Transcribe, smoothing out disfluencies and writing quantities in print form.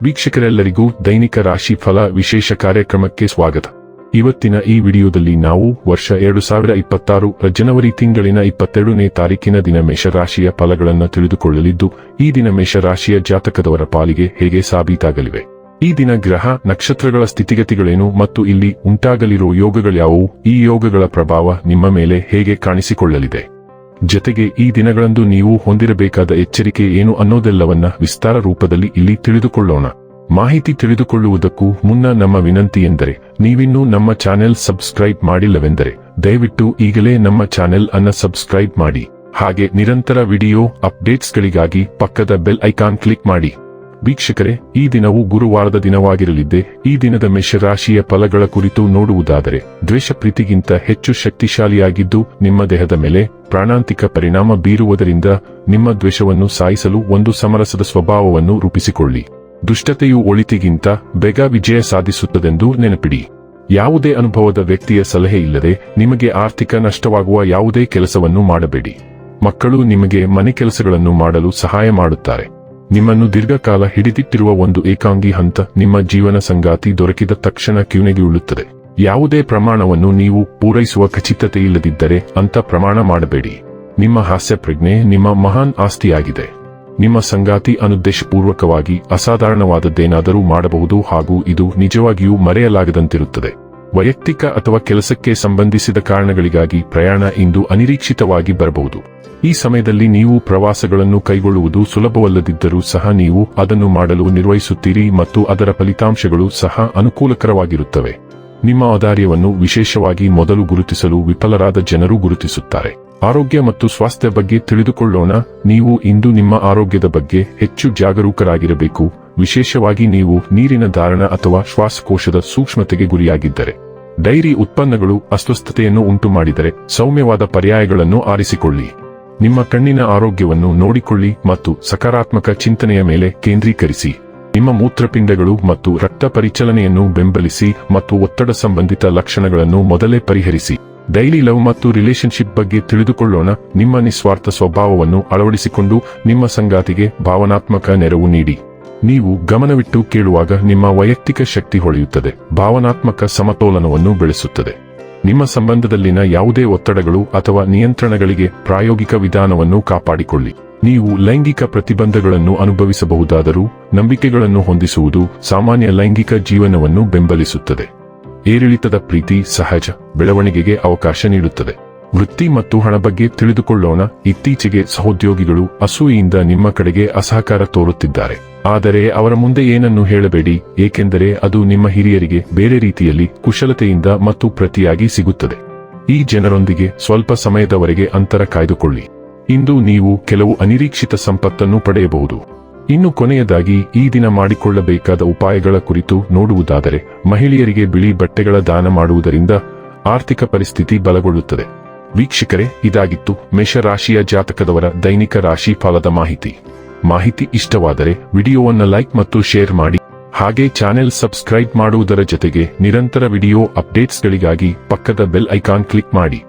ವೀಕ್ಷಕರೆಲ್ಲರಿಗೂ ದೈನಿಕ ರಾಶಿ ಫಲ ವಿಶೇಷ ಕಾರ್ಯಕ್ರಮಕ್ಕೆ ಸ್ವಾಗತ. ಇವತ್ತಿನ ಈ ವಿಡಿಯೋದಲ್ಲಿ ನಾವು ವರ್ಷ 2026 ಜನವರಿ ತಿಂಗಳಿನ 22ನೇ ತಾರೀಕಿನ ದಿನ ಮೇಷರಾಶಿಯ ಫಲಗಳನ್ನು ತಿಳಿದುಕೊಳ್ಳಲಿದ್ದು, ಈ ದಿನ ಮೇಷರಾಶಿಯ ಜಾತಕದವರ ಪಾಲಿಗೆ ಹೇಗೆ ಸಾಬೀತಾಗಲಿವೆ, ಈ ದಿನ ಗ್ರಹ ನಕ್ಷತ್ರಗಳ ಸ್ಥಿತಿಗತಿಗಳೇನು ಮತ್ತು ಇಲ್ಲಿ ಉಂಟಾಗಲಿರುವ ಯೋಗಗಳ್ಯಾವುವು, ಈ ಯೋಗಗಳ ಪ್ರಭಾವ ನಿಮ್ಮ ಮೇಲೆ ಹೇಗೆ ಕಾಣಿಸಿಕೊಳ್ಳಲಿದೆ, ಜತೆಗೆ ಈ ದಿನಗಳಂದು ನೀವು ಹೊಂದಿರಬೇಕಾದ ಎಚ್ಚರಿಕೆ ಏನು ಅನ್ನೋದೆಲ್ಲವನ್ನ ವಿಸ್ತಾರ ರೂಪದಲ್ಲಿ ಇಲ್ಲಿ ತಿಳಿದುಕೊಳ್ಳೋಣ. ಮಾಹಿತಿ ತಿಳಿದುಕೊಳ್ಳುವುದಕ್ಕೂ ಮುನ್ನ ನಮ್ಮ ವಿನಂತಿ ಎಂದರೆ, ನೀವಿನ್ನೂ ನಮ್ಮ ಚಾನೆಲ್ ಸಬ್ಸ್ಕ್ರೈಬ್ ಮಾಡಿಲ್ಲವೆಂದರೆ ದಯವಿಟ್ಟು ಈಗಲೇ ನಮ್ಮ ಚಾನೆಲ್ ಅನ್ನ ಸಬ್ಸ್ಕ್ರೈಬ್ ಮಾಡಿ. ಹಾಗೆ ನಿರಂತರ ವಿಡಿಯೋ ಅಪ್ಡೇಟ್ಸ್ಗಳಿಗಾಗಿ ಪಕ್ಕದ ಬೆಲ್ ಐಕಾನ್ ಕ್ಲಿಕ್ ಮಾಡಿ. ವೀಕ್ಷಕರೇ, ಈ ದಿನವು ಗುರುವಾರದ ದಿನವಾಗಿರಲಿದ್ದೆ. ಈ ದಿನದ ಮೇಷರಾಶಿಯ ಫಲಗಳ ಕುರಿತು ನೋಡುವುದಾದರೆ, ದ್ವೇಷ ಪ್ರೀತಿಗಿಂತ ಹೆಚ್ಚು ಶಕ್ತಿಶಾಲಿಯಾಗಿದ್ದು ನಿಮ್ಮ ದೇಹದ ಮೇಲೆ ಪ್ರಾಣಾಂತಿಕ ಪರಿಣಾಮ ಬೀರುವುದರಿಂದ ನಿಮ್ಮ ದ್ವೇಷವನ್ನು ಸಾಯಿಸಲು ಒಂದು ಸಮರಸದ ಸ್ವಭಾವವನ್ನು ರೂಪಿಸಿಕೊಳ್ಳಿ. ದುಷ್ಟತೆಯು ಒಳಿತಿಗಿಂತ ಬೇಗ ವಿಜಯ ಸಾಧಿಸುತ್ತದೆಂದು ನೆನಪಿಡಿ. ಯಾವುದೇ ಅನುಭವದ ವ್ಯಕ್ತಿಯ ಸಲಹೆ ಇಲ್ಲದೆ ನಿಮಗೆ ಆರ್ಥಿಕ ನಷ್ಟವಾಗುವ ಯಾವುದೇ ಕೆಲಸವನ್ನು ಮಾಡಬೇಡಿ. ಮಕ್ಕಳು ನಿಮಗೆ ಮನೆ ಕೆಲಸಗಳನ್ನು ಮಾಡಲು ಸಹಾಯ ಮಾಡುತ್ತಾರೆ. ನಿಮ್ಮನ್ನು ದೀರ್ಘಕಾಲ ಹಿಡಿದಿಟ್ಟಿರುವ ಒಂದು ಏಕಾಂಗಿ ಹಂತ ನಿಮ್ಮ ಜೀವನ ಸಂಗಾತಿ ದೊರಕಿದ ತಕ್ಷಣ ಕಿವಿನೆಗೆಯುಳುತ್ತದೆ. ಯಾವುದೇ ಪ್ರಮಾಣವನ್ನು ನೀವು ಪೂರೈಸುವ ಖಚಿತತೆಯಿಲ್ಲದಿದ್ದರೆ ಅಂತ ಪ್ರಮಾಣ ಮಾಡಬೇಡಿ. ನಿಮ್ಮ ಹಾಸ್ಯ ಪ್ರಜ್ಞೆ ನಿಮ್ಮ ಮಹಾನ್ ಆಸ್ತಿಯಾಗಿದೆ. ನಿಮ್ಮ ಸಂಗಾತಿ ಅನುದ್ದೇಶಪೂರ್ವಕವಾಗಿ ಅಸಾಧಾರಣವಾದದ್ದೇನಾದರೂ ಮಾಡಬಹುದು ಹಾಗೂ ಇದು ನಿಜವಾಗಿಯೂ ಮರೆಯಲಾಗದಂತಿರುತ್ತದೆ. ವೈಯಕ್ತಿಕ ಅಥವಾ ಕೆಲಸಕ್ಕೆ ಸಂಬಂಧಿಸಿದ ಕಾರಣಗಳಿಗಾಗಿ ಪ್ರಯಾಣ ಇಂದು ಅನಿರೀಕ್ಷಿತವಾಗಿ ಬರಬಹುದು. ಈ ಸಮಯದಲ್ಲಿ ನೀವು ಪ್ರವಾಸಗಳನ್ನು ಕೈಗೊಳ್ಳುವುದು ಸುಲಭವಲ್ಲದಿದ್ದರೂ ಸಹ ನೀವು ಅದನ್ನು ಮಾಡಲು ನಿರ್ವಹಿಸುತ್ತೀರಿ ಮತ್ತು ಅದರ ಫಲಿತಾಂಶಗಳು ಸಹ ಅನುಕೂಲಕರವಾಗಿರುತ್ತವೆ. ನಿಮ್ಮ ಔದಾರ್ಯವನ್ನು ವಿಶೇಷವಾಗಿ ಮೊದಲು ಗುರುತಿಸಲು ವಿಫಲರಾದ ಜನರು ಗುರುತಿಸುತ್ತಾರೆ. ಆರೋಗ್ಯ ಮತ್ತು ಸ್ವಾಸ್ಥ್ಯ ಬಗ್ಗೆ ತಿಳಿದುಕೊಳ್ಳೋಣ. ನೀವು ಇಂದು ನಿಮ್ಮ ಆರೋಗ್ಯದ ಬಗ್ಗೆ ಹೆಚ್ಚು ಜಾಗರೂಕರಾಗಿರಬೇಕು, ವಿಶೇಷವಾಗಿ ನೀವು ನೀರಿನ ಧಾರಣ ಅಥವಾ ಶ್ವಾಸಕೋಶದ ಸೂಕ್ಷ್ಮತೆಗೆ ಗುರಿಯಾಗಿದ್ದರೆ. ಡೈರಿ ಉತ್ಪನ್ನಗಳು ಅಸ್ವಸ್ಥತೆಯನ್ನು ಉಂಟುಮಾಡಿದರೆ ಸೌಮ್ಯವಾದ ಪರ್ಯಾಯಗಳನ್ನು ಆರಿಸಿಕೊಳ್ಳಿ. ನಿಮ್ಮ ಕಣ್ಣಿನ ಆರೋಗ್ಯವನ್ನು ನೋಡಿಕೊಳ್ಳಿ ಮತ್ತು ಸಕಾರಾತ್ಮಕ ಚಿಂತನೆಯ ಮೇಲೆ ಕೇಂದ್ರೀಕರಿಸಿ. ನಿಮ್ಮ ಮೂತ್ರಪಿಂಡಗಳು ಮತ್ತು ರಕ್ತ ಪರಿಚಲನೆಯನ್ನು ಬೆಂಬಲಿಸಿ ಮತ್ತು ಒತ್ತಡ ಸಂಬಂಧಿತ ಲಕ್ಷಣಗಳನ್ನು ಮೊದಲೇ ಪರಿಹರಿಸಿ. ಡೈಲಿ ಲವ್ ಮತ್ತು ರಿಲೇಶನ್ಶಿಪ್ ಬಗ್ಗೆ ತಿಳಿದುಕೊಳ್ಳೋಣ. ನಿಮ್ಮ ನಿಸ್ವಾರ್ಥ ಸ್ವಭಾವವನ್ನು ಅಳವಡಿಸಿಕೊಂಡು ನಿಮ್ಮ ಸಂಗಾತಿಗೆ ಭಾವನಾತ್ಮಕ ನೆರವು ನೀಡಿ. ನೀವು ಗಮನವಿಟ್ಟು ಕೇಳುವಾಗ ನಿಮ್ಮ ವೈಯಕ್ತಿಕ ಶಕ್ತಿ ಹೊಳೆಯುತ್ತದೆ, ಭಾವನಾತ್ಮಕ ಸಮತೋಲನವನ್ನು ಬೆಳೆಸುತ್ತದೆ. ನಿಮ್ಮ ಸಂಬಂಧದಲ್ಲಿನ ಯಾವುದೇ ಒತ್ತಡಗಳು ಅಥವಾ ನಿಯಂತ್ರಣಗಳಿಗೆ ಪ್ರಾಯೋಗಿಕ ವಿಧಾನವನ್ನು ಕಾಪಾಡಿಕೊಳ್ಳಿ. ನೀವು ಲೈಂಗಿಕ ಪ್ರತಿಬಂಧಗಳನ್ನು ಅನುಭವಿಸಬಹುದಾದರೂ ನಂಬಿಕೆಗಳನ್ನು ಹೊಂದಿಸುವುದು ಸಾಮಾನ್ಯ ಲೈಂಗಿಕ ಜೀವನವನ್ನು ಬೆಂಬಲಿಸುತ್ತದೆ. ಏರಿಳಿತದ ಪ್ರೀತಿ ಸಹಜ ಬೆಳವಣಿಗೆಗೆ ಅವಕಾಶ ನೀಡುತ್ತದೆ. ವೃತ್ತಿ ಮತ್ತು ಹಣ ಬಗ್ಗೆ ತಿಳಿದುಕೊಳ್ಳೋಣ. ಇತ್ತೀಚೆಗೆ ಸಹೋದ್ಯೋಗಿಗಳು ಅಸೂಯೆಯಿಂದ ನಿಮ್ಮ ಕಡೆಗೆ ಅಸಹಕಾರ ತೋರುತ್ತಿದ್ದಾರೆ. ಆದರೆ ಅವರ ಮುಂದೆ ಏನನ್ನು ಹೇಳಬೇಡಿ, ಏಕೆಂದರೆ ಅದು ನಿಮ್ಮ ಹಿರಿಯರಿಗೆ ಬೇರೆ ರೀತಿಯಲ್ಲಿ ಕುಶಲತೆಯಿಂದ ಮತ್ತು ಪ್ರತಿಯಾಗಿ ಸಿಗುತ್ತದೆ. ಈ ಜನರೊಂದಿಗೆ ಸ್ವಲ್ಪ ಸಮಯದವರೆಗೆ ಅಂತರ ಕಾಯ್ದುಕೊಳ್ಳಿ. ಇಂದು ನೀವು ಕೆಲವು ಅನಿರೀಕ್ಷಿತ ಸಂಪತ್ತನ್ನು ಪಡೆಯಬಹುದು. ಇನ್ನು ಕೊನೆಯದಾಗಿ ಈ ದಿನ ಮಾಡಿಕೊಳ್ಳಬೇಕಾದ ಉಪಾಯಗಳ ಕುರಿತು ನೋಡುವುದಾದರೆ, ಮಹಿಳೆಯರಿಗೆ ಬಿಳಿ ಬಟ್ಟೆಗಳ ದಾನ ಮಾಡುವುದರಿಂದ ಆರ್ಥಿಕ ಪರಿಸ್ಥಿತಿ ಬಲಗೊಳ್ಳುತ್ತದೆ. ವೀಕ್ಷಕರೇ, ಇದಾಗಿತ್ತು ಮೇಷರಾಶಿಯ ಜಾತಕದವರ ದೈನಿಕ ರಾಶಿ ಫಲದ ಮಾಹಿತಿ ಇಷ್ಟವಾದರೆ ವಿಡಿಯೋವನ್ನು ಲೈಕ್ ಮತ್ತು ಶೇರ್ ಮಾಡಿ. ಹಾಗೆ ಚಾನೆಲ್ ಸಬ್ಸ್ಕ್ರೈಬ್ ಮಾಡುವುದರ ಜೊತೆಗೆ ನಿರಂತರ ವಿಡಿಯೋ ಅಪ್ಡೇಟ್ಸ್ಗಳಿಗಾಗಿ ಪಕ್ಕದ ಬೆಲ್ ಐಕಾನ್ ಕ್ಲಿಕ್ ಮಾಡಿ.